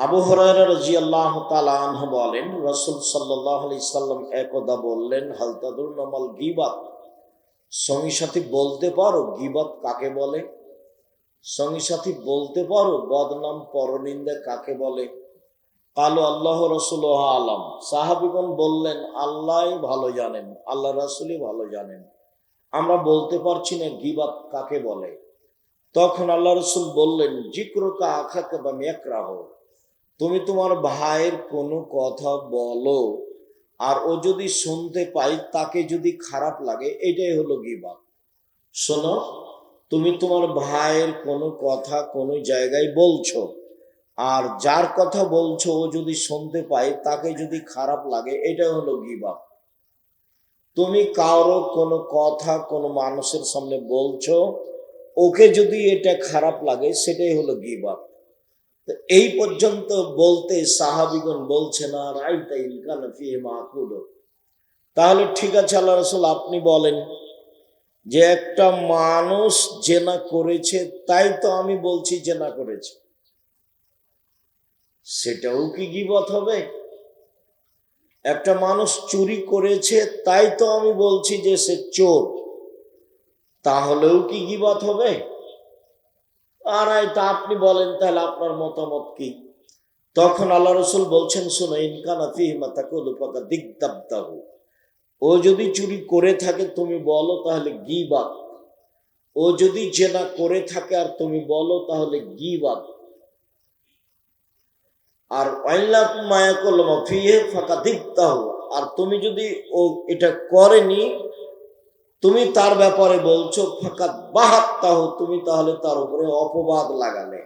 আবু হুরায়রা রাদিয়াল্লাহু তাআলা আনহু বলেন, রাসূল সাল্লাল্লাহু আলাইহি সাল্লাম একদা বললেন, হাল তাদুরুনা মাল গীবাত, সঙ্গী সাথী বলতে পারো গীবাত কাকে বলে? সঙ্গী সাথী বলতে পারো বদনাম পরনিন্দা কাকে বলে? কালু আল্লাহ রাসূলুহু আলাম। সাহাবীগণ বললেন, আল্লাহই ভালো জানেন, আল্লাহ রাসূলই ভালো জানেন, আমরা বলতে পারছি না গীবাত কাকে বলে। তখন আল্লাহ রাসূল বললেন, যিকরুকা আখাকা বা ইয়াকরাহ, তুমি তোমার ভাইয়ের কোনো কথা বলো আর ও যদি শুনতে পাই তাকে যদি খারাপ লাগে, এটাই হলো গীবাত। শোনো, তুমি তোমার ভাইয়ের কোনো কথা কোনো জায়গায় বলছো, আর যার কথা বলছো ও যদি শুনতে পায় তাকে যদি খারাপ লাগে, এটা হলো গীবাত। তুমি কারো কোনো কথা কোনো মানুষের সামনে বলছো, ওকে যদি এটা খারাপ লাগে, সেটাই হলো গীবাত। তো এই পর্যন্ত বলতে সাহাবীগণ বলছে না, রাইতা ইনকান ফিহি মাকুল, তাহলে ঠিক আছে আল্লাহ রাসূল আপনি বলেন যে একটা মানুষ জেনা করেছে, তাই তো আমি বলছি জেনা করেছে, সেটাও কি গীবত হবে? একটা মানুষ চুরি করেছে, তাই তো আমি বলছি যে সে চোর, তাহলেও কি গীবত হবে? আর তা আপনি বলেন, তাহলে আপনার মতামত কি? তখন আল্লাহ রাসূল বলছেন, শোনো, ইনকানা ফিহি মা তাকুলু ফাকাদ দিগদাবতাহু, ও যদি চুরি করে থাকে তুমি বলো, তাহলে গীবত। ও যদি জেনা করে থাকে আর তুমি বলো, তাহলে গীবত। আর ওয়াইলাকুম মা ইয়াকুলু ফিহি ফাকাদিবতাহু, আর তুমি যদি ও এটা করেনি, তুমি তার ব্যাপারে বলছো ফাকাদ বাহাত্তাহু, তুমি তাহলে তার উপরে অপবাদ লাগালে।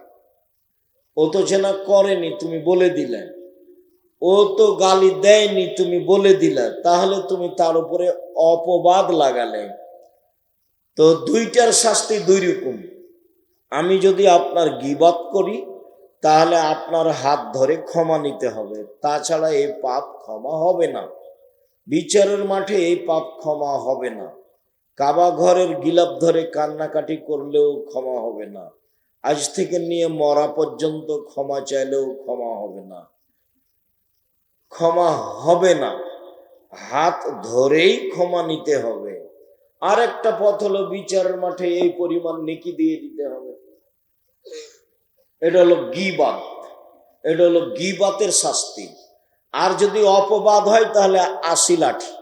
ও তো জেনা করেনি, তুমি বলে দিলে। ও তো গালি দেয়নি, তুমি বলে দিলে, তাহলে তুমি তার উপরে অপবাদ লাগালে। তো দুইটার শাস্তি দুই রকম। আমি যদি আপনার গীবত করি, তাহলে আপনার হাত ধরে ক্ষমা নিতে হবে, তাছাড়া এই পাপ ক্ষমা হবে না। বিচারের মাঠে এই পাপ ক্ষমা হবে না। কাবা ঘরের গিলাপ ধরে কান্নাকাটি করলেও ক্ষমা হবে না। আজ থেকে নিয়ে মরা পর্যন্ত ক্ষমা চাইলেও ক্ষমা হবে না, ক্ষমা হবে না। হাত ধরেই ক্ষমা নিতে হবে। আর একটা পথ হলো বিচারের মাঠে এই পরিমাণ নেকি দিয়ে দিতে হবে। এটা হলো গীবাত, এটা হলো গীবাতের শাস্তি। আর যদি অপবাদ হয়, তাহলে ৮০ লাঠি।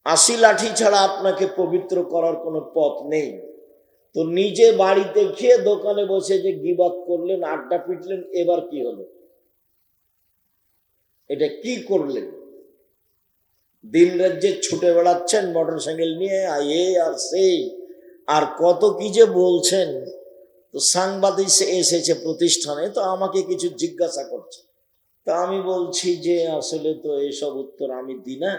৮০ লাঠি ছাড়া আপনাকে পবিত্র করার কোনো পথ নেই। তো নিজে বাড়িতে খেয়ে দোকানে বসে যে গীবাত করলেন, আড্ডা পিটলেন, এবার কি হলো? এটা কি করলেন? দিন রাত যে ছুটে বেড়াচ্ছেন মোটর সাইকেল নিয়ে, আর সেই আর কত কি যে বলছেন। তো সাংবাদিক এসেছে প্রতিষ্ঠানে, তো আমাকে কিছু জিজ্ঞাসা করছে। তা আমি বলছি যে আসলে তো এইসব উত্তর আমি দিই না।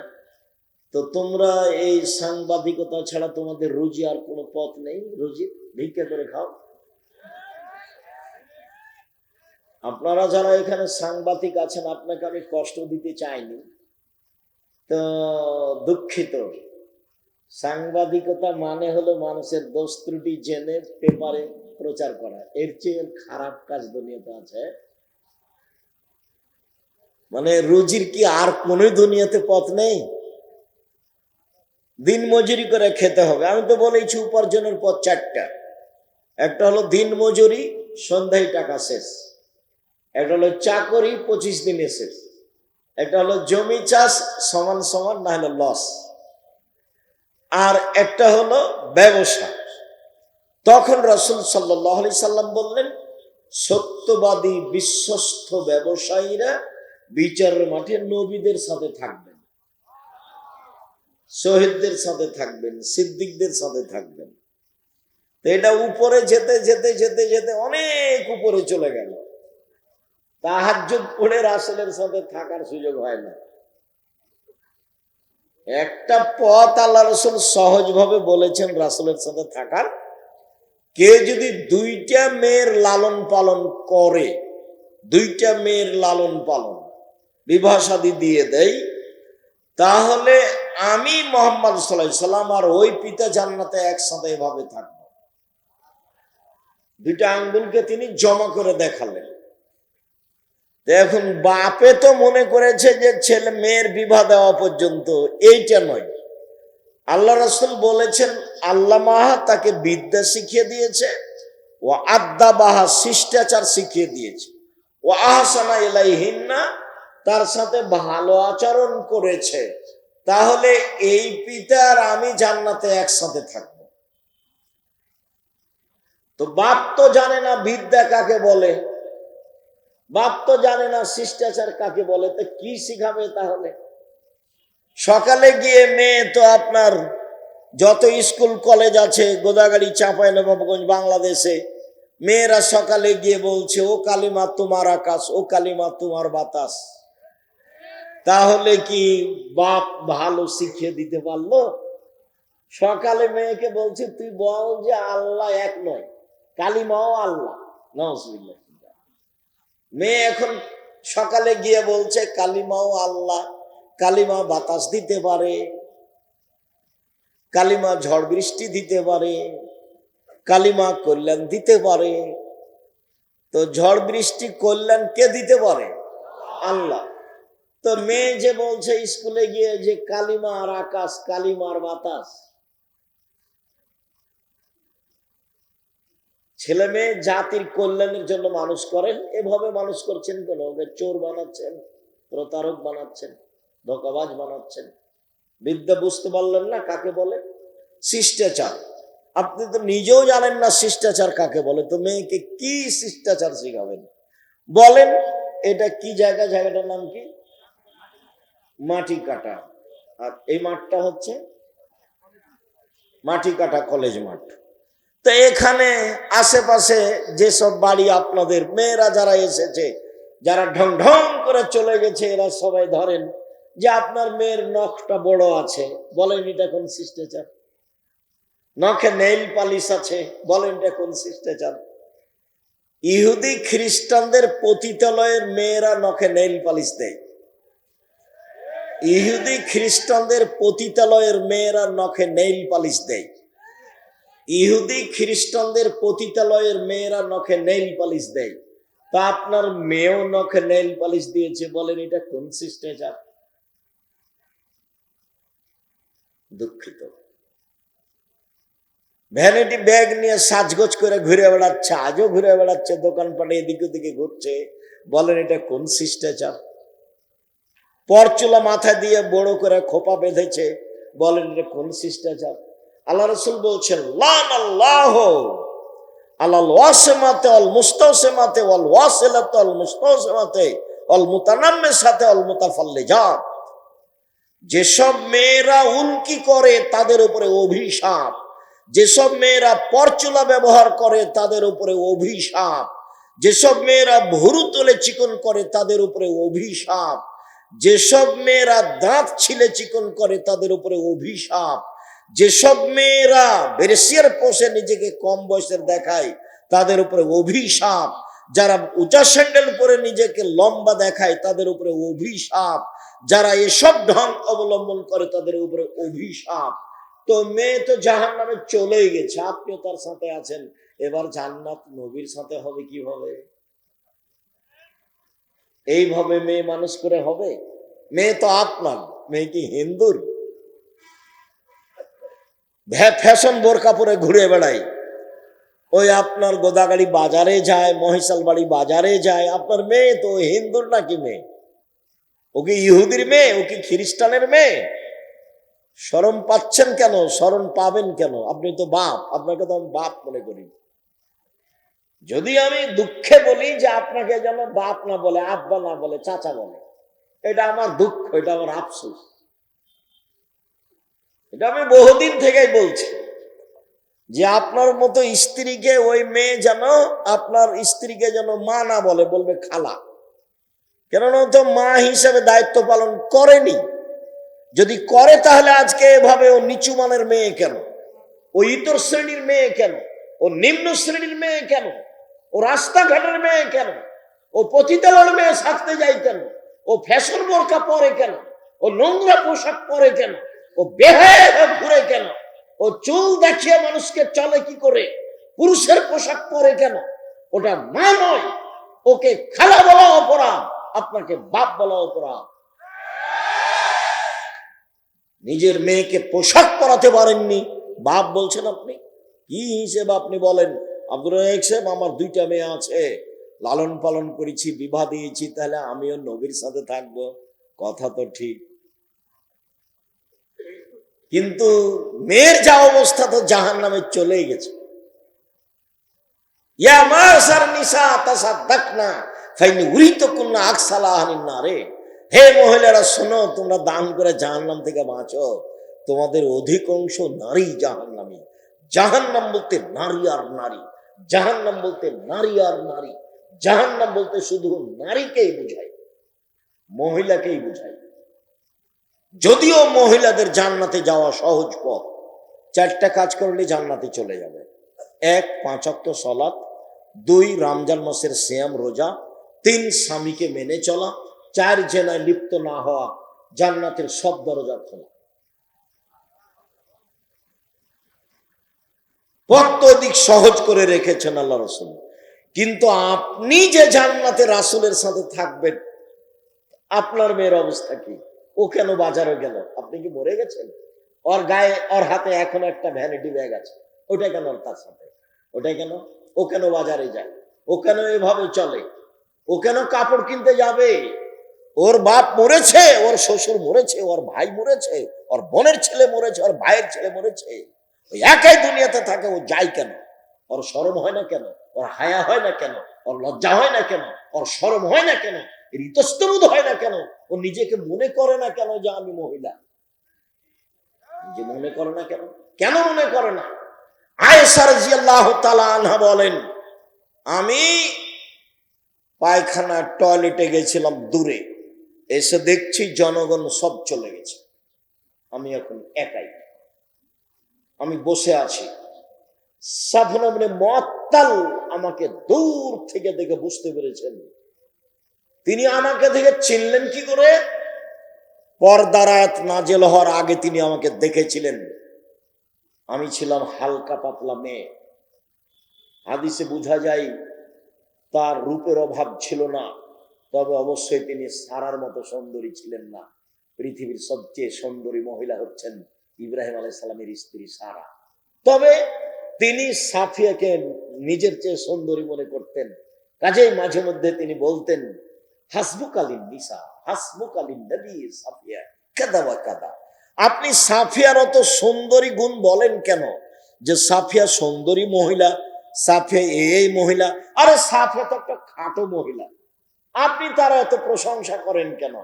তো তোমরা এই সাংবাদিকতা ছাড়া তোমাদের রুজি আর কোনো পথ নেই? রুজি ভিক্ষা করে খাও। আপনারা যারা এখানে সাংবাদিক আছেন, আপনাকে আমি কষ্ট দিতে চাইনি, তো দুঃখিত। সাংবাদিকতা মানে হলো মানুষের দোষ ত্রুটি জেনে পেপারে প্রচার করা। এর চেয়ে খারাপ কাজ দুনিয়াতে আছে? মানে রুজির কি আর কোন দুনিয়াতে পথ নেই? দিন মজুরি করে খেতে হবে। আমি তো বলেছি উপার্জনের পথ চারটা। একটা হলো দিন মজুরি, সন্ধ্যায় টাকা শেষ। একটা হলো চাকরি, 25 দিনে শেষ। একটা হলো জমি চাষ, সমান সমান না হলে লস। আর একটা হলো ব্যবসা। তখন রাসূল সাল্লাল্লাহু আলাইহি সাল্লাম বললেন, সত্যবাদী বিশ্বস্ত ব্যবসায়ীরা বিচারের মাঠে নবীদের সাথে থাকবেন, শহীদদের সাথে থাকবেন, সিদ্দিকদের সাথে থাকবেন। এটা উপরে যেতে যেতে যেতে যেতে অনেক উপরে চলে গেল। তাহাজ্জুদ পড়ে রাসূলের সাথে থাকার সুযোগ হয় না। একটা পথ আল্লাহ রাসূল সহজভাবে বলেছেন রাসূলের সাথে থাকার। কে যদি দুইটা মেয়ের লালন পালন করে, দুইটা মেয়ের লালন পালন বিবাহ শাদী দিয়ে দেয়, তাহলে আমি মুহাম্মদ সাল্লাল্লাহু আলাইহি সাল্লাম আর ওই পিতা জান্নাতে একসাথে এভাবে থাকবো। দুইটা আঙ্গুলকে তিনি জমা করে দেখালেন। এখন বাপে তো মনে করেছে যে ছেলে মেয়ের বিবাহ দেওয়া পর্যন্ত, এইটা নয়। আল্লাহ রাসূল বলেছেন আল্লামাহা তাকে বিদ্যা শিখিয়ে দিয়েছে, ও আদ্দাবাহা শিষ্টাচার শিখিয়ে দিয়েছে, ও আহসানা ইলাইহিন্না তার সাথে ভালো আচরণ করেছে। তাহলে এই পিতা আর আমি জান্নাতে একসাথে থাকব। তো বাপ তো জানে না বিদ্যা কাকে বলে, বাপ তো জানে না শিষ্টাচার কাকে বলে, তো কি শিখাবে তাহলে? সকালে গিয়ে মেয়ে তো আপনার যত স্কুল কলেজ আছে গোদাগাড়ি চাঁপাইনবাবগঞ্জ বাংলাদেশে, মেয়েরা সকালে গিয়ে বলছে ও কালিমা তোমার আকাশ, ও কালিমা তোমার বাতাস। তাহলে কি বাপ ভালো শিখিয়ে দিতে পারলো? সকালে মেয়েকে বলছে তুই বল যে আল্লাহ এক নয়, কালিমাও আল্লাহ। নাউজুবিল্লাহ। মেয়ে এখন সকালে গিয়ে বলছে কালিমাও আল্লাহ, কালিমা বাতাস দিতে পারে, কালিমা ঝড় বৃষ্টি দিতে পারে, কালিমা কল্যাণ দিতে পারে। তো ঝড় বৃষ্টি কল্যাণ কে দিতে পারে? আল্লাহ। তো মেয়ে যে বলছে স্কুলে গিয়ে যে কালিমার আকাশ, কালিমার বাতাস। ছেলে মেয়ে জাতির কল্যাণের জন্য মানুষ করেন, এভাবে মানুষ করছেন কেন? ওকে চোর বানাচ্ছেন, প্রতারক বানাচ্ছেন, ধোঁকাবাজ বানাচ্ছেন। বিদ্যা বুঝতে পারলেন না কাকে বলে? শিষ্টাচার। আপনি তো নিজেও জানেন না শিষ্টাচার কাকে বলে, তো মেয়েকে কি শিষ্টাচার শিখাবেন? বলেন এটা কি জায়গা? জায়গাটার নাম কি? মাটি কাটা। আর এই মাঠটা হচ্ছে মাটি কাটা কলেজ মাঠ। তো এখানে আশেপাশে যেসব বাড়ি আপনাদের মেয়েরা যারা এসেছে, যারা ঢং ঢং করে চলে গেছে, এরা সবাই ধরেন যে আপনার মেয়ের নখটা বড় আছে, বলেন এটা কোন শিষ্টাচার? নখে নেইল পালিশ আছে, বলেন এটা কোন শিষ্টাচার? ইহুদি খ্রিস্টানদের পতিতালয়ের মেয়েরা নখে নেইল পালিশ দেয়। ইহুদি খ্রিস্টানদের পতিতালয়ের মেয়েরা নখে নেইল পালিশ দেয়। ইহুদি খ্রিস্টানদের পতিতালয়ের মেয়েরা নখে নেইল পালিশ দেয়। তা আপনার মেয়েও নখে নেইল পালিশ দিয়েছে, বলেন এটা কোন শিষ্টাচার? দুঃখিত। ভ্যানিটি ব্যাগ নিয়ে সাজগোজ করে ঘুরে বেড়াচ্ছে, আজও ঘুরে বেড়াচ্ছে, দোকানপাটে এদিকে ওদিকে ঘুরছে, বলেন এটা কোন শিষ্টাচার? পরচুলা মাথা দিয়ে বড় করে খোপা বেঁধেছে, বলেন এটা কোন শিষ্টাচার? আল্লাহ রাসূল বলছেন লান আল্লাহ আলাল ওয়াসিমাতে ওয়াল মুস্তাওসিমাতে ওয়াল ওয়াসিলাতে ওয়াল মুস্তাওসিমাতে ওয়াল মুতানাম্মিসাতে ওয়াল মুতাফাল্লিজাত। যেসব মেয়েরা উল্কি করে তাদের উপরে অভিশাপ, যেসব মেয়েরা পরচুলা ব্যবহার করে তাদের উপরে অভিশাপ, যেসব মেয়েরা ভুরু তুলে চিকন করে তাদের উপরে অভিশাপ, যেসব মেয়েরা দাঁত ছিলে চিকন করে তাদের উপরে অভিশাপ, যেসব মেয়েরা বেরেসিয়ার পোষে নিজেকে কম বয়সের দেখায় তাদের উপরে অভিশাপ, যারা উঁচা স্যান্ডেল পরে নিজেকে লম্বা দেখায় তাদের উপরে অভিশাপ, যারা এসব ঢং অবলম্বন করে তাদের উপরে অভিশাপ। তো মেয়ে তো জাহান্নামে চলেই গেছে, আপনিও তার সাথে আছেন, এবার জান্নাত নবীর সাথে হবে কিভাবে? এইভাবে মেয়ে মানুষ করে হবে? মেয়ে তো আপনার, মেয়ে কি হিন্দুর? ফ্যাশন বোরকা পরে ঘুরে বেড়ায়, ওই আপনার গোদাগাড়ি বাজারে যায়, মহিষাল বাড়ি বাজারে যায়। আপনার মেয়ে তো হিন্দুর নাকি মেয়ে? ও কি ইহুদির মেয়ে? ও কি খ্রিস্টানের মেয়ে? শরম পাচ্ছেন কেন? শরম পাবেন কেন? আপনি তো বাপ, আপনাকে তো আমি বাপ মনে করি। যদি আমি দুঃখে বলি যে আপনাকে যেন বাপ না বলে, আব্বা না বলে, চাচা বলে, এটা আমার দুঃখ, এটা আমার আফসোস। এটা আমি বহুদিন থেকেই বলছি যে আপনার মতো স্ত্রীকে ওই মেয়ে যেন আপনার স্ত্রীকে যেন মা না বলে, বলবে খালা। কেননা তো মা হিসেবে দায়িত্ব পালন করেনি। যদি করে তাহলে আজকে এভাবে ও নিচু মানের মেয়ে কেন? ও ইতর শ্রেণীর মেয়ে কেন? ও নিম্ন শ্রেণীর মেয়ে কেন? ও রাস্তাঘাটের মেয়ে কেন? ও পতিতালয়ের মেয়ে থাকতে যায় কেন? ও ফ্যাশন বোরকা পরে কেন? ও নোংরা পোশাক পরে কেন? ও বেহায়া ঘুরে কেন? ও চুল দেখিয়ে মানুষকে চলে কি করে? পুরুষের পোশাক পরে কেন? ওটা মা নয়, ওকে খালা বলা অপরাধ, আপনাকে বাপ বলা অপরাধ। নিজের মেয়েকে পোশাক পরাতে পারেননি, বাপ বলছেন আপনি? কি হিসেবে আপনি বলেন? আব্দুর রাজ্জাক সাহেব, আমার 2টা মেয়ে আছে, লালন পালন করেছি, বিবাহ দিয়েছি, তাহলে আমিও নবীর সাথে থাকবো? কথা তো ঠিক, কিন্তু মেয়ের যা অবস্থা তো জাহান্নামে চলেই গেছে। ইয়া মাসার নিসা তাসাদ্দাকনা ফাইনি উরিতুকুন্না আকসালাহানিন নারে। হে মহিলারা শোনো, তোমরা দান করে জাহান্নাম থেকে বাঁচো, তোমাদের অধিকাংশ নারী জাহান্নামী। জাহান্নাম বলতে নারী আর নারী, জাহান্নাম বলতে নারী আর নারী, জাহান্নাম বলতে শুধু নারীকেই বোঝায়, মহিলাকেই বোঝায়। যদিও মহিলাদের জান্নাতে যাওয়া সহজ পথ, 4টা কাজ করলে জান্নাতে চলে যাবে। 1, 5 ওয়াক্ত সালাত, 2, রমজান মাসের সিয়াম রোজা, 3, স্বামীকে মেনে চলা, 4, জেনায় লিপ্ত না হওয়া। জান্নাতের সব দরজা খোলা। পথ অধিক সহজ করে রেখেছেন আল্লাহ রাসূল। কিন্তু আপনি যে জান্নাতে রাসূলের সাথে থাকবেন, আপনার মেয়ের অবস্থা কি? ও কেন বাজারে গেল? আপনি কি মরে গেছেন? ওর গায়ে, ওর হাতে এখন একটা ভ্যানিটি ব্যাগ আছে, ওটা কেন তার সাথে? ওটা কেন? ও কেন বাজারে যায়? ও কেন এভাবে চলে? ও কেন কাপড় কিনতে যাবে? ওর বাপ মরেছে, ওর শ্বশুর মরেছে, ওর ভাই মরেছে, ওর বোনের ছেলে মরেছে, ওর ভাইয়ের ছেলে মরেছে, ওই একই দুনিয়াতে থাকে, ও যায় কেন? ওর শরম হয় না কেন? ওর হায়া হয় না কেন? ওর লজ্জা হয় না কেন? ওর শরম হয় না কেন? এর ইতস্তবোধ হয় না কেন? ও নিজেকে মনে করে না কেন যে আমি মহিলা? নিজে মনে করে না কেন? কেন মনে করে না? আয়েশা রাদিয়াল্লাহু তাআলা আনহা বলেন, আমি পায়খানা টয়লেটে গেছিলাম দূরে, এসে দেখছি জনগণ সব চলে গেছে, আমি এখন একাই, আমি বসে আছি। সাফওয়ান ইবনে মুআত্তাল আমাকে দূর থেকে দেখে বুঝতে পেরেছেন। তিনি আমাকে দেখে চিনলেন কি করে? পর্দার আয়াত নাযিল হওয়ার আগে তিনি আমাকে দেখেছিলেন। আমি ছিলাম হালকা পাতলা মেয়ে। হাদিসে বোঝা যায় তার রূপের অভাব ছিল না, তবে অবশ্যই তিনি সারার মতো সুন্দরী ছিলেন না। পৃথিবীর সবচেয়ে সুন্দরী মহিলা হচ্ছেন ইব্রাহিম আলাইহিস সালামের স্ত্রী সারা। তবে তিনি সাফিয়াকে নিজের চেয়ে সুন্দরী মনে করতেন। কাজেই মাঝে মধ্যে তিনি বলতেন, হাসবুকালিন নিসা, হাসবুকালিন নবী সাফিয়া কাদা ওয়া কাদা। আপনি সাফিয়ার অত সুন্দরী গুণ বলেন কেন? যে সাফিয়া সুন্দরী মহিলা, সাফিয়া এই মহিলা। আরে সাফিয়া তো একটা খাটো মহিলা, আপনি তার এত প্রশংসা করেন কেন?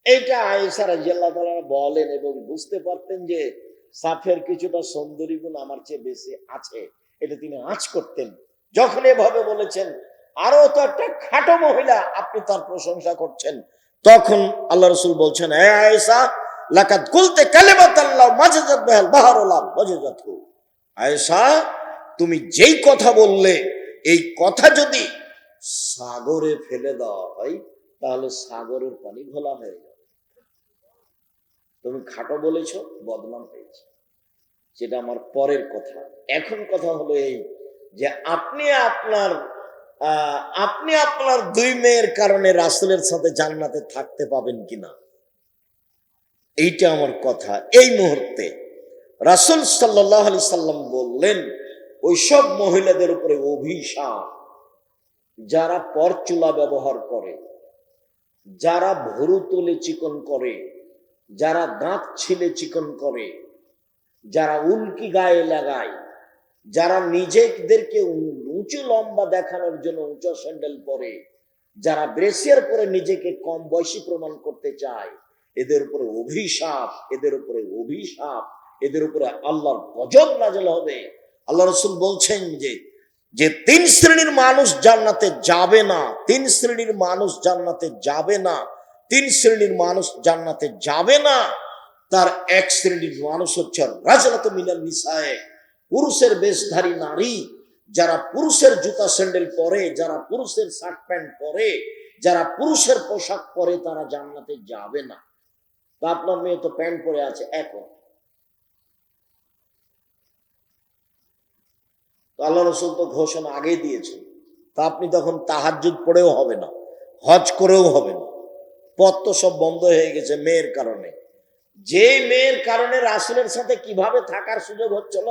এইটা আয়েশা রাদিয়াল্লাহু তাআলা বলেন, এবং বুঝতে পারতেন যে সাফিয়ার কিছুটা সুন্দরী গুণ আমার চেয়ে বেশি আছে, এটা তিনি আঁচ করতেন। যখন এভাবে বলেছেন, আরো তো একটা খাটো মহিলা, আপনি তার প্রশংসা করছেন, তখন আল্লাহ রাসূল বলছেন, হে আয়েশা, লাকাদ কুলতে কালিমাতাল্লাহ মাজাজাত বিহাল বাহরুল্লাহ ওয়াজাজাতহু। আয়েশা, তুমি যেই কথা বললে, এই কথা যদি সাগরে ফেলে দেওয়া হয়, তাহলে সাগরের পানি ঘোলা হয়ে যাবে। তুমি খাটো বলেছ, বদনাম হয়েছে, সেটা আমার পরের কথা। এখন কথা হলো এই যে আপনি আপনার 2 মেয়ের কারণে রাসূলের সাথে জান্নাতে থাকতে পাবেন কিনা, এইটা আমার কথা। এই মুহূর্তে রাসূল সাল্লাল্লাহু আলাইহি সাল্লাম বললেন, ওইসব মহিলাদের উপরে অভিশাপ যারা পরচুলা ব্যবহার করে, যারা ভুরু তুলে চিকন করে, যারা দাঁত ছিলে চিকন করে, যারা উল্কি গায়ে লাগায়, যারা নিজেদেরকে উঁচু লম্বা দেখানোর জন্য উঁচু স্যান্ডেল পরে, যারা ব্রেসিয়ার পরে নিজেকে কম বয়সী প্রমাণ করতে চায়, এদের উপরে অভিশাপ, এদের উপরে অভিশাপ, এদের উপরে আল্লাহর গজব নাযিল হবে। আল্লাহ রাসূল বলছেন যে 3 শ্রেণীর মানুষ জান্নাতে যাবে না, 3 শ্রেণীর মানুষ জান্নাতে যাবে না, 3 শ্রেণীর মানুষ জান্নাতে যাবে না। তার 1 শ্রেণীর মানুষ হচ্ছে রাজলাতু মিনান নিসায়ে, পুরুষের বেশধারী নারী, যারা পুরুষের জুতা স্যান্ডেল পরে, যারা পুরুষের শার্ট প্যান্ট পরে, যারা পুরুষের পোশাক পরে, তারা জান্নাতে যাবে না। তো আপনার মেয়ে তো প্যান্ট পরে আছে এখন, তো আল্লাহ রসুল তো ঘোষণা আগেই দিয়েছেন, তা আপনি তখন তাহাজ্জুদ পড়েও হবে না, হজ করেও হবে না, পথ তো সব বন্ধ হয়ে গেছে মেয়ের কারণে। যে মেয়ের কারণে রাসূলের সাথে কিভাবে থাকার সুযোগ হচ্ছিল,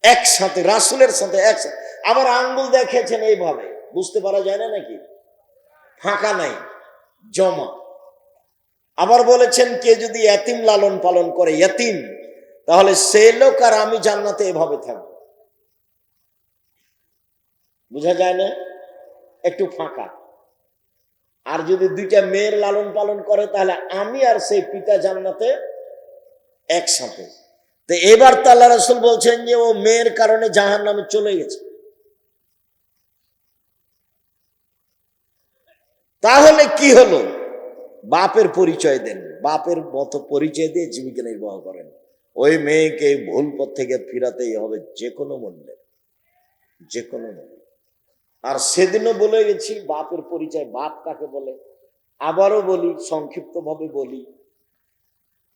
একসাথে রাসূলের সাথে একসাথে। আবার আঙ্গুল দেখেছেন এইভাবে, বুঝতে পারা যায় না নাকি, ফাঁকা নাই, জমা। আবার বলেছেন কে যদি ইয়াতিম লালন পালন করে, ইয়াতিম, তাহলে সে লোক আর আমি জান্নাতে এভাবে থাকবো। বুঝা যায় না, একটু ফাঁকা। আর যদি দুইটা মেয়ের লালন পালন করে, তাহলে আমি আর সেই পিতা জান্নাতে একসাথে। তো এবার তো আল্লাহ রাসূল বলছেন যে ও মেয়ের কারণে জাহান্নামে চলে গেছে। তাহলে কি হলো? বাপের পরিচয় দেন, বাপের মতো পরিচয় দিয়ে জীবিকা নির্বাহ করেন। ওই মেয়েকে ভুল পথ থেকে ফিরাতেই হবে যে কোনো মূল্যে, যে কোনো মূল্যে। আর সেদিনও বলে গেছি বাপের পরিচয়, বাপ কাকে বলে। আবারও বলি, সংক্ষিপ্ত ভাবে বলি,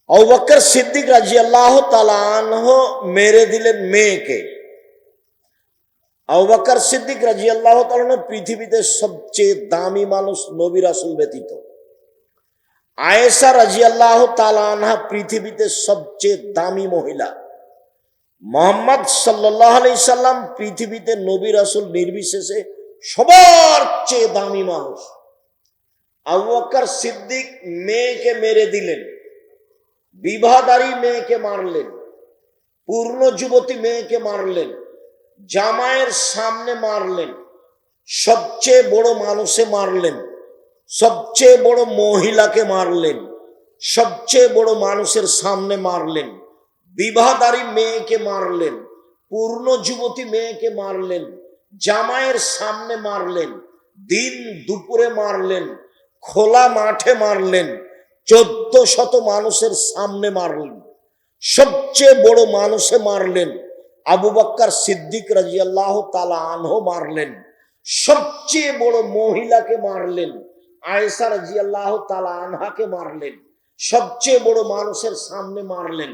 আবু বকর সিদ্দিক রাদিয়াল্লাহু তাআলা আনহু মেরে দিলেন মেয়েকে। আবু বকর সিদ্দিক রাদিয়াল্লাহু তাআলা আনহু পৃথিবীতে সবচেয়ে দামি মানুষ নবী রাসূল ব্যতীত। আয়েশা রাদিয়াল্লাহু তাআলা আনহা পৃথিবীতে সবচেয়ে দামি মহিলা। মুহাম্মদ সাল্লাল্লাহু আলাইহি সাল্লাম পৃথিবীতে নবী রাসূল নির্বিশেষে সবার চেয়ে দামি মানুষ। আবু বকর সিদ্দিক মেয়েকে মেরে দিলেন, বিবাহদারী মেয়েকে মারলেন, পূর্ণ যুবতী মেয়েকে মারলেন, জামাইয়ের সামনে মারলেন, সবচেয়ে বড় মানুষে মারলেন, সবচেয়ে বড় মহিলাকে মারলেন, সবচেয়ে বড় মানুষের সামনে মারলেন, বিবাহদারী মেয়েকে মারলেন, পূর্ণ যুবতী মেয়েকে মারলেন, জামাইয়ের সামনে মারলেন, দিন দুপুরে মারলেন, খোলা মাঠে মারলেন, 1400 মানুষের সামনে মারলেন, সবচেয়ে বড় মানুষে মারলেন, আবু বকর সিদ্দিক রাদিয়াল্লাহু তাআলা আনহু মারলেন, সবচেয়ে বড় মহিলাকে মারলেন, আয়েশা রাদিয়াল্লাহু তাআলা আনহাকে মারলেন, সবচেয়ে বড় মানুষের সামনে মারলেন,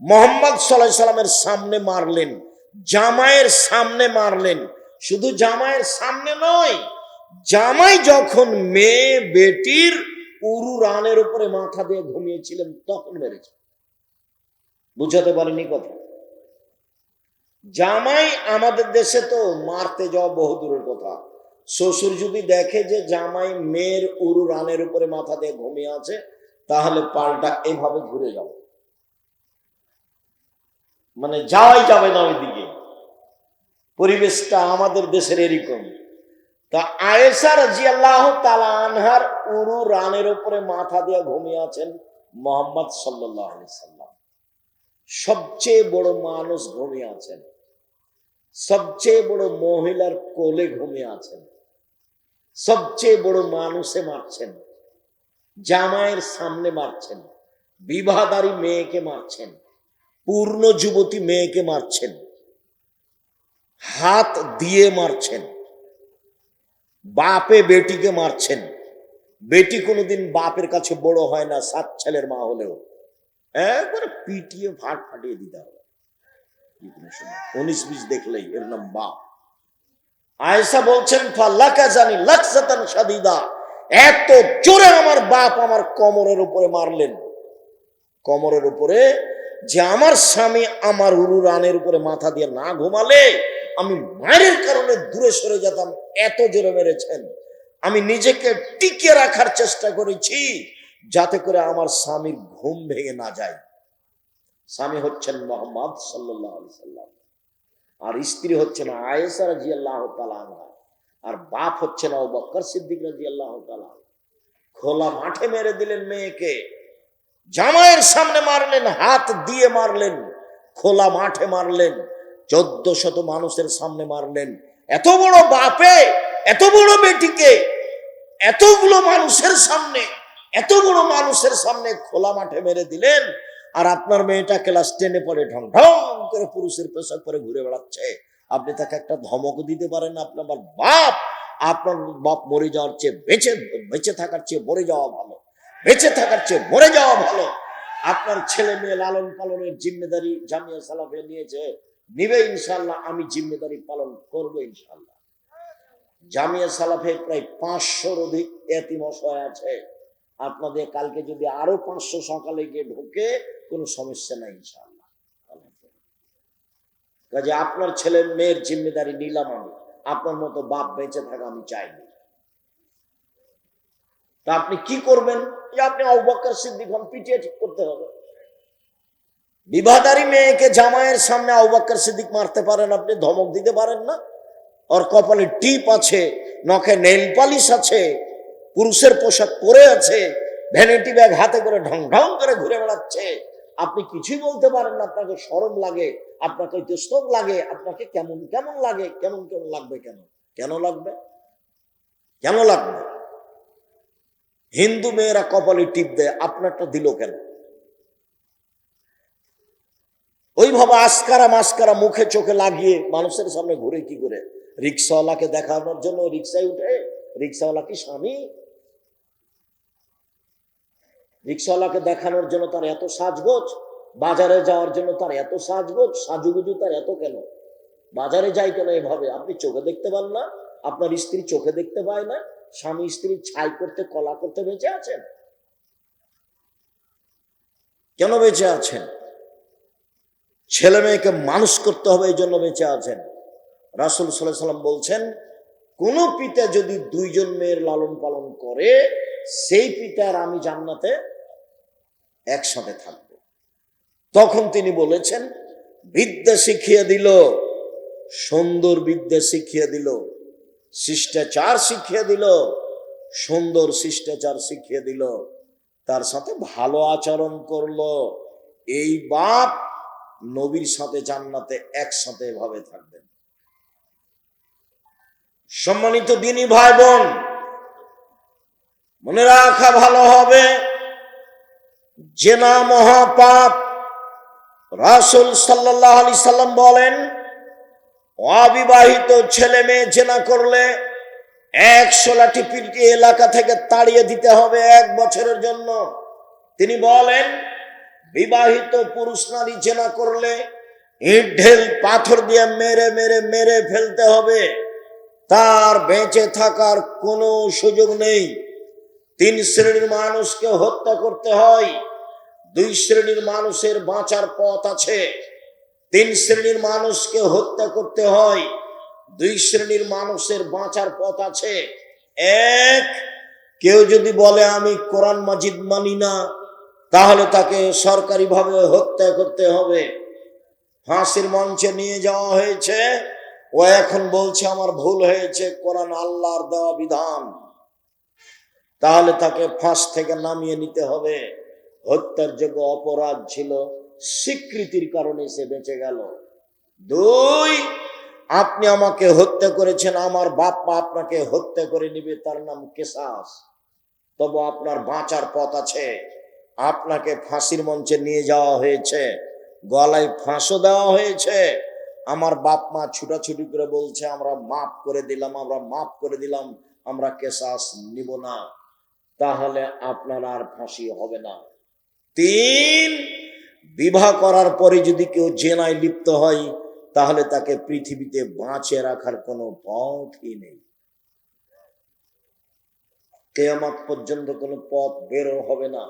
মুহাম্মদ সাল্লাল্লাহু আলাইহি সাল্লামের সামনে মারলেন, জামাইয়ের সামনে মারলেন। শুধু জামাইয়ের সামনে নয়, জামাই যখন মেয়ে বেটির উরু রানের উপরে মাথা দিয়ে ঘুমিয়েছিলেন তখন মেরেছে। বুঝাতে পারেনি কথা। জামাই আমাদের দেশে তো মারতে যাওয়া বহু দূরের কথা। শ্বশুর যদি দেখে যে জামাই মেয়ের উরু রানের উপরে মাথা দিয়ে ঘুমিয়ে আছে, তাহলে পাল্টা এভাবে ঘুরে যাবে, মানে যাওয়াই যাবে না ওইদিকে। পরিবেশটা আমাদের দেশের এরকম। তা আয়েশা রাদিয়াল্লাহু তাআলা আনহার উরু রানের উপরে মাথা দিয়ে ঘুমিয়ে আছেন মুহাম্মদ সাল্লাল্লাহু আলাইহি সাল্লাম। সবচেয়ে বড় মানুষ ঘুমিয়ে আছেন, সবচেয়ে বড় মহিলার কোলে ঘুমিয়ে আছেন, সবচেয়ে বড় মানুষে মারছেন, জামাইয়ের সামনে মারছেন, বিবাহদারী মেয়েকে মারছেন, পূর্ণ যুবতী মেয়েকে মারছেন, হাত দিয়ে মারছেন, বাপে বেটিকে মারছেন। বেটি কোনোদিন বাপের কাছে বড় হয় না, 7 ছেলের মা হলেও একবারে পিটিয়ে ফাটিয়ে দিতে হবে। 19-20 দেখলেই এর নাম বাপ। আয়েশা বলছেন ফাল্লাকা জানি লাকসাতান শাদীদা, এত জোরে আমার বাপ আমার কোমরের উপরে মারলেন, কোমরের উপরে, যে আমার স্বামী আমার উরু রানের উপরে মাথা দিয়ে না ঘুমালে আমি মায়ের কারণে দূরে সরে যেতাম, এত জোরে মেরেছেন। আমি নিজেকে টিকে রাখার চেষ্টা করেছি যাতে করে আমার স্বামীর ঘুম ভেঙে না যায়। স্বামী হচ্ছেন মুহাম্মদ সাল্লাল্লাহু আলাইহি সাল্লাম, আর স্ত্রী হচ্ছেন আয়েশা রাদিয়াল্লাহু তাআলা আনহা, আর বাপ হচ্ছেন আবু বকর সিদ্দিক রাদিয়াল্লাহু তাআলা। খোলা মাঠে মেরে দিলেন মেয়েকে, জামাইয়ের সামনে মারলেন, হাত দিয়ে মারলেন, খোলা মাঠে মারলেন, 1400 মানুষের সামনে মারলেন। এত বড় বাপে এত বড় বেটিকে এতগুলো মানুষের সামনে, এত বড় মানুষের সামনে খোলা মাঠে মেরে দিলেন। আর আপনার মেয়েটা ক্লাস 10-এ পড়ে, ঢং ঢং করে পুরুষের পোশাক পরে ঘুরে বেড়াচ্ছে, আপনি তাকে একটা ধমক দিতে পারেন না? আপনার বাপ, আপনার বাপ মরে যাওয়ার চেয়ে বেঁচে থাকার চেয়ে মরে যাওয়া ভালো, বেঁচে থাকার চেয়ে মরে যাওয়া ভালো। আপনার ছেলে মেয়ে লালন পালনের জিম্মেদারি জামিয়া সালাফে নিয়েছে, নিবে ইনশাআল্লাহ, আমি জিম্মেদারি পালন করব ইনশাআল্লাহ। জামিয়া সালাফে প্রায় 500-র অধিক এতিম অসহায় আছে। আপনাদের কালকে যদি আরো 500 সকালে গিয়ে ঢোকে, কোনো সমস্যা নাই ইনশাআল্লাহ। কাজে আপনার ছেলে মেয়ের জিম্মেদারি নিলাম আমি, আপনার মতো বাপ বেঁচে থাকা আমি চাইনি। তা আপনি কি করবেন? যে আপনি আবু বকর সিদ্দিক হন, পিটিয়ে ঠিক করতে হবে। বিবাহদারী মেয়েকে জামাইয়ের সামনে আবু বকর সিদ্দিক মারতে পারেন, আপনি ধমক দিতে পারেন না? ওর কপালে টিপ আছে, নখে নেল পালিশ আছে, পুরুষের পোশাক পরে আছে, ভ্যানিটি ব্যাগ হাতে করে ঢং ঢং করে ঘুরে বেড়াচ্ছে, আপনি কিছুই বলতে পারেন না? আপনাকে শরম লাগে, আপনাকে ইতস্তত লাগে, আপনাকে কেমন কেমন লাগে, কেমন কেমন লাগবে? কেন কেন লাগবে? কেন লাগবে? হিন্দু মেয়েরা কপালে টিপ দেয়, আপনারটা দিল কেন? ওইভাবে আসকারা মাস্কারা মুখে চোখে লাগিয়ে মানুষের সামনে ঘুরে কি করে? রিক্সাওয়ালাকে দেখানোর জন্য রিক্সায় উঠে? রিক্সাওয়ালা কি স্বামী? রিক্সাওয়ালাকে দেখানোর জন্য তার এত সাজগোজ, বাজারে যাওয়ার জন্য তার এত সাজগোজ, সাজুগুজু তার এত কেন? বাজারে যাই কেন এভাবে? আপনি চোখে দেখতে পান না? আপনার স্ত্রী চোখে দেখতে পায় না? স্বামী স্ত্রী ছাই করতে কলা করতে বেঁচে আছেন? কেন বেঁচে আছেন? ছেলে মেয়েকে মানুষ করতে হবে, এই জন্য বেঁচে আছেন। রাসূল সাল্লাল্লাহু আলাইহি ওয়াসাল্লাম বলছেন, কোন পিতা যদি 2 জন মেয়ের লালন পালন করে, সেই পিতার আমি জান্নাতে একসাথে থাকবো। তখন তিনি বলেছেন, বিদ্যা শিখিয়ে দিল, সুন্দর বিদ্যা শিখিয়ে দিল, শিষ্টাচার শিখিয়ে দিল, সুন্দর শিষ্টাচার শিখিয়ে দিল, তার সাথে ভালো আচরণ করলো। এই বাপ নবীর সাথে জান্নাতে একসাথে ভাবে থাকবেন। সম্মানিত দিনী ভাই বোন, মনে রাখা ভালো হবে, জেনা মহাপাপ। রাসূল সাল্লাল্লাহু আলাইহি সাল্লাম বলেন, অবিবাহিত ছেলে মেয়ে জেনা করলে 100 লাঠি পিটিয়ে এলাকা থেকে তাড়িয়ে দিতে হবে 1 বছরের জন্য। তিনি বলেন, বিবাহিত পুরুষ নারী জেনা করলে ইট ঢেল পাথর দিয়ে মেরে মেরে মেরে ফেলতে হবে, তার বেঁচে থাকার কোনো সুযোগ নেই। 3 শ্রেণীর মানুষকে হত্যা করতে হয়, 2 শ্রেণীর মানুষের বাঁচার পথ আছে। 3 শ্রেণীর মানুষকে হত্যা করতে হয়, 2 শ্রেণীর মানুষের বাঁচার পথ আছে। 1, কেউ যদি বলে আমি কোরআন মাজিদ মানি না, তাহলে তাকে সরকারিভাবে হত্যা করতে হবে। ফাঁসির মঞ্চে নিয়ে যাওয়া হয়েছে, ও এখন বলছে আমার ভুল হয়েছে, কোরআন আল্লাহর দেওয়া বিধান, তাহলে তাকে ফাঁস থেকে নামিয়ে নিতে হবে। হত্যার যোগ্য অপরাধ ছিল, স্বীকৃতির কারণে সে বেঁচে গেল। 2, আপনি আমাকে হত্যা করেছেন, আমার বাপ মা আপনাকে হত্যা করে নিবে, তার নাম কিসাস। তবে আপনার বাঁচার পথ আছে। আপনাকে ফাঁসির মঞ্চে নিয়ে যাওয়া হয়েছে, গলায় ফাঁসও দেওয়া হয়েছে, আমার বাপ মা ছুটাছুটি করে বলছে আমরা মাফ করে দিলাম, আমরা মাফ করে দিলাম, আমরা কিসাস নিব না, তাহলে আপনার আর ফাঁসি হবে না। 3, বিবাহ করার পরে যদি কেউ জেনায় লিপ্ত হয়, তাহলে তাকে পৃথিবীতে বাঁচিয়ে রাখার কোনো পথই নেই। কিয়ামত পর্যন্ত কোনো পথ বের হবে না।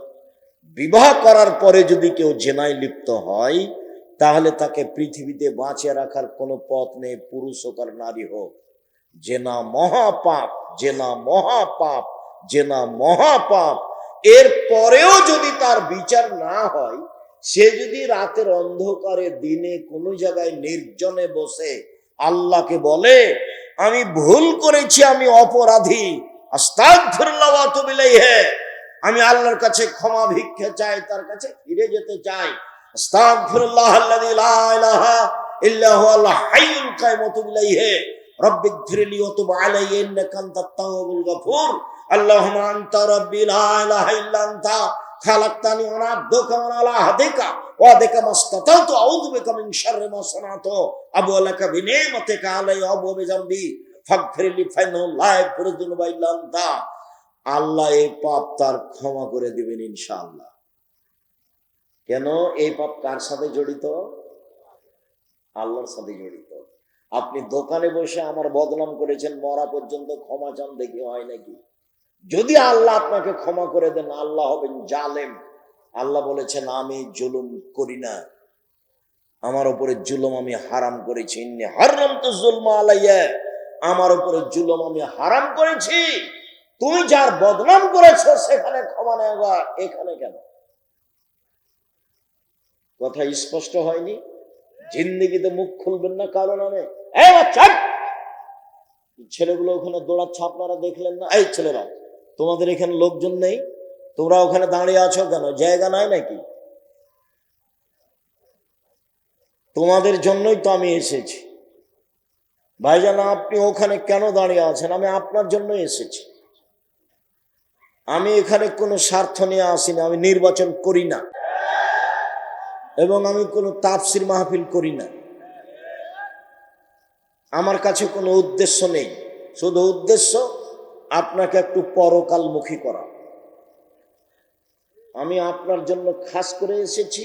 বিবাহ করার পরে যদি কেউ জেনায় লিপ্ত হয়, তাহলে তাকে পৃথিবীতে বাঁচিয়ে রাখার কোনো পথ নেই, পুরুষ হোক আর নারী হোক। জেনা মহাপাপ, জেনা মহাপাপ, জেনা মহাপাপ। এর পরেও যদি তার বিচার না হয়, সে যদি রাতের অন্ধকারে দিনে কোনো জায়গায় নির্জনে বসে আল্লাহকে বলে আমি ভুল করেছি, আমি অপরাধী, আস্তাগফিরুল্লাহ ওয়া আতুবু ইলাইহি, আমি আল্লাহর কাছে ক্ষমা ভিক্ষা চাই, তার কাছে ফিরে যেতে চাই, আস্তাগফিরুল্লাহ আল্লাযী লা ইলাহা ইল্লা হুয়াল হাইয়ুল কাইয়ুম ওয়া আতুবু ইলাইহি, রব্বিগফিরলি ওয়া তুব আলাইয়া ইন্নাকা আনতাত তাওয়াবুল গফুর, আল্লাহুম্মা আনতা রাব্বি লা ইলাহা ইল্লা আনতা খালাকতানি ওয়া আনা আবদুকা ওয়া আলা আহদিকা ওয়া আদিকা মাসতাতাতু আউযু বিকা মিন শাররি মা সানাতু আবু লাকা বিনিমাতিকা আলাইয়া ওয়া বিযামবি ফাগফিরলি ফাইন্নাহু লা ইয়াগফিরু যুনুবা ইল্লা আনতা। আল্লাহ এই পাপ তার ক্ষমা করে দিবেন ইনশাআল্লাহ। কেন? এই পাপ কার সাথে জড়িত? আল্লাহর সাথে জড়িত। আপনি দোকানে বসে আমার বদনাম করেছেন, মরা পর্যন্ত ক্ষমা চান, দেখি হয় নাকি? যদি আল্লাহ আপনাকে ক্ষমা করে দেন, আল্লাহ হবেন জালেম। আল্লাহ বলেছেন আমি জুলুম করি না, আমার উপরে জুলুম আমি হারাম করেছি। ইন্নী হারামতু যুলমা আলাইয়া, আমার উপরে জুলুম আমি হারাম করেছি। তুমি যার বদনাম করেছো সেখানে ক্ষমা নেওয়া, এখানে কেন? কথা স্পষ্ট হয়নি? জিন্দেগিতে মুখ খুলবেন না কারো নামে। এই বাচ্চা, ছেলেগুলো ওখানে দৌড়াচ্ছে, আপনারা দেখলেন না? এই ছেলেরা, তোমাদের এখানে লোকজন নেই, তোমরা ওখানে দাঁড়িয়ে আছো কেন? জায়গা নাই নাকি? তোমাদের জন্যই তো আমি এসেছি। ভাইজান, আপনি ওখানে কেন দাঁড়িয়ে আছেন? আমি আপনার জন্য এসেছি। আমি এখানে কোনো স্বার্থ নিয়ে আসিনি, আমি নির্বাচন করি না, এবং আমি কোনো তাফসির মাহফিল করি না। আমার কাছে কোনো উদ্দেশ্য নেই, শুধু উদ্দেশ্য আপনাকে একটু পরকালমুখী করা। আমি আপনার জন্য খাস করে এসেছি।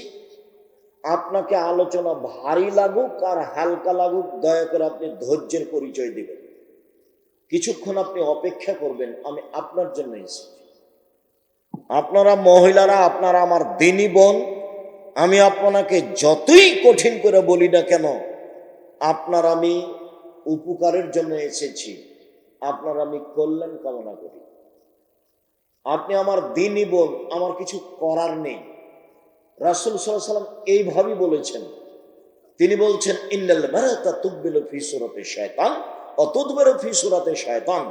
আপনাকে আলোচনা ভারী লাগুক আর হালকা লাগুক, দয়া করে আপনি ধৈর্যের পরিচয় দিবেন। কিছুক্ষণ আপনি অপেক্ষা করবেন, আমি আপনার জন্য এসেছি। আপনারা মহিলারা, আপনারা আমার দিনী বোন, আমি আপনাকে যতই কঠিন করে বলি না কেন, আপনার আমি উপকারের জন্য এসেছি, আপনার আমি কল্যাণ কামনা করি। আপনি আমার দিনী বোন, আমার কিছু করার নেই। রাসূল সাল্লাল্লাহু আলাইহি ওয়াসাল্লাম এইভাবেই বলেছেন। তিনি বলছেন ইন্নাল মারাতা তুকবিলু ফি সূরাতি শায়তান ওয়া তুদবিরু ফি সূরাতি শায়তান,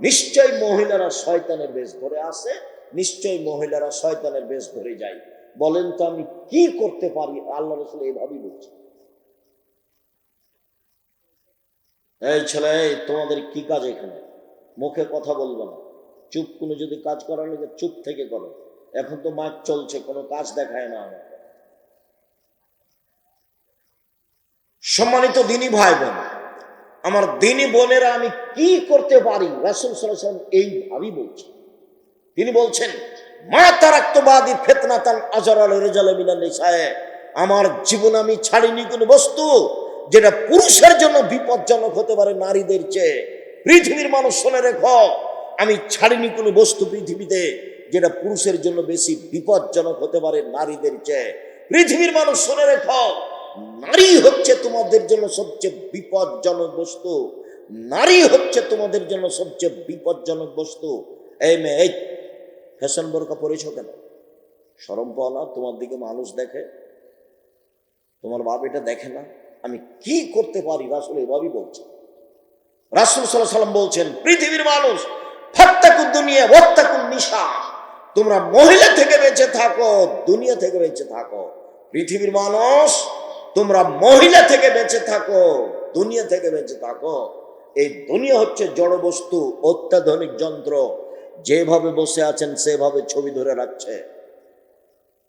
নিশ্চয় মহিলারা শয়তানের বেশ ধরে আসে, নিশ্চয় মহিলারা শয়তানের বেশ ধরে যায়। বলেন তো আমি কি করতে পারি? আল্লাহ রাসূল এইভাবেই বলছেন। এই ছেলে, তোমাদের কি কাজ এখানে? মুখে কথা বলবো না, চুপ। কোনো যদি কাজ করার লাগে চুপ থেকে করো। এখন তো মাঠ চলছে, কোনো কাজ দেখায় না আমাকে। সম্মানিত দিনী ভাই বোন, আমার দিনী বোনেরা, আমি কি করতে পারি? রাসূল সাল্লাল্লাহু আলাইহি ওয়াসাল্লাম এইভাবেই বলছেন। তিনি বলছেন মা তারাকতু বাদি ফিতনাতান আজরাল রিজাল মিনান নিসায়ে, আমার জীবন আমি ছাড়িনি কোনো বস্তু যেটা পুরুষের জন্য বিপজ্জনক হতে পারে নারীদের চেয়ে। পৃথিবীর মানুষ শুনে রেখো, আমি ছাড়িনি কোনো বস্তু পৃথিবীতে যেটা পুরুষের জন্য বেশি বিপজ্জনক হতে পারে নারীদের চেয়ে। পৃথিবীর মানুষ শুনে রেখো, নারী হচ্ছে তোমাদের জন্য সবচেয়ে বিপজ্জনক বস্তু। নারী হচ্ছে তোমাদের জন্য সবচেয়ে বিপজ্জনক বস্তু। এই মেয়ে, এই ফ্যাশন বোরকা পরেছো কেন? শরম পাও না? তোমার দিকে মানুষ দেখে, তোমার বাপ এটা দেখে না? আমি কি করতে পারি? রাসূল এভাবেই বলছেন। রাসূল সাল্লাল্লাহু আলাইহি ওয়াসাল্লাম বলছেন পৃথিবীর মানুষ ফাত্তাকুদ দুনিয়া ওয়াত্তাকুন নিসা, তোমরা মহিলা থেকে বেঁচে থাকো, দুনিয়া থেকে বেঁচে থাকো। পৃথিবীর মানুষ, তোমরা মহিলা থেকে বেঁচে থাকো, দুনিয়া থেকে বেঁচে থাকো। এই দুনিয়া হচ্ছে জড় বস্তু, অত্যাধুনিক যন্ত্র। যেভাবে বসে আছেন সেভাবে ছবি ধরে রাখছে।